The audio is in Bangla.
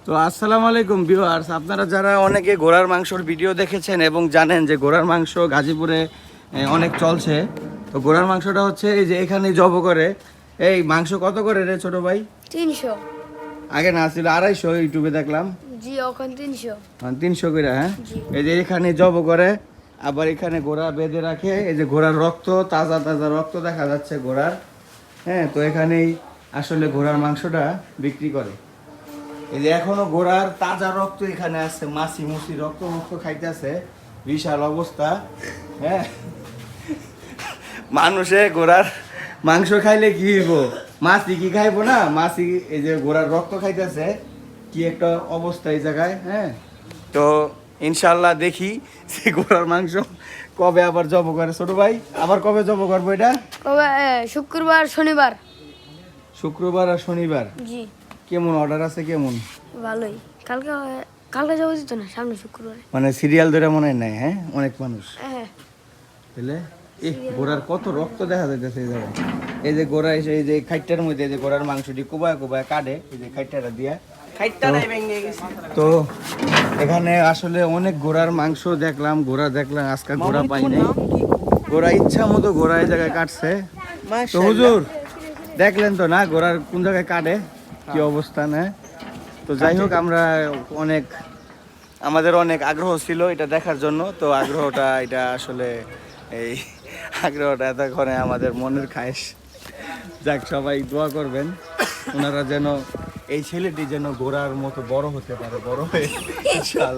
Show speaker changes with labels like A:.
A: তো আসসালামু আলাইকুম ভিউয়ার্স, আপনারা যারা অনেকে ঘোড়ার মাংসর ভিডিও দেখেছেন এবং জানেন যে ঘোড়ার মাংস গাজীপুরে অনেক চলছে। তো ঘোড়ার মাংসটা হচ্ছে এই যে এখানে জব করে। এই মাংস কত করে রে ছোট ভাই?
B: 300।
A: আগে না ছিল 250, ইউটিউবে দেখলাম।
B: জি, এখন 300।
A: 300 করে। হ্যাঁ,
B: জি।
A: এই যে এখানে জব করে, আবার এখানে ঘোড়া বেঁধে রাখে। এই যে ঘোড়ার রক্ত, তাজা তাজা রক্ত দেখা যাচ্ছে ঘোড়ার। হ্যাঁ, তো এখানেই আসলে ঘোড়ার মাংসটা বিক্রি করে। এই যে এখনো ঘোড়ার তাজা রক্ত এখানে আছে, মাছি মুছি রক্ত মুক্ত খাইতেছে, বিশাল অবস্থা। হ্যাঁ, মানুষে ঘোড়ার মাংস খাইলে কি হইব, মাছি কি খাইবো না? মাছি এই যে ঘোড়ার রক্ত খাইতেছে, কি একটা অবস্থা এই জায়গায়। হ্যাঁ, তো ইনশাল্লাহ দেখি যে ঘোড়ার মাংস কবে আবার জব করে ছোট ভাই, আবার কবে জব করবো এটা?
B: কবে? শুক্রবার, শনিবার।
A: শুক্রবার আর শনিবার।
B: জি,
A: কেমন অর্ডার আছে কেমন?
B: ভালোই। কালকে কালকে যাবো দিত না, সামনে শুক্রবারে।
A: মানে সিরিয়াল ধরে মনে হয় নাই? হ্যাঁ, অনেক মানুষ।
B: হ্যাঁ।
A: বুঝলে, এই ঘোড়ার কত রক্ত দেখা যাইতেছে এই জায়গায়। এই যে ঘোড়া এসে এই যে খাইটার মধ্যে এই যে ঘোড়ার মাংসটি কোবায় কোবায় কাটে, এই যে খাইটাটা দিয়া। তো এখানে আসলে অনেক ঘোড়ার মাংস দেখলাম, ঘোড়া দেখলাম, আজকে ঘোড়া পাই নাই। ঘোড়া ইচ্ছা মতো ঘোড়া এই জায়গায় কাটছে। তো হুজুর দেখলেন তো না ঘোড়ার কোন জায়গায় কাটে, কি অবস্থা না? তো যাই হোক, আমরা আমাদের অনেক আগ্রহ ছিল এটা দেখার জন্য। তো আগ্রহটা এটা আসলে এই আগ্রহটা এতক্ষণে আমাদের মনের খায়েশ। যাক, সবাই দোয়া করবেন ওনারা যেন, এই ছেলেটি যেন ঘোড়ার মতো বড় হতে পারে, বড় হয়ে ইনশাআল্লাহ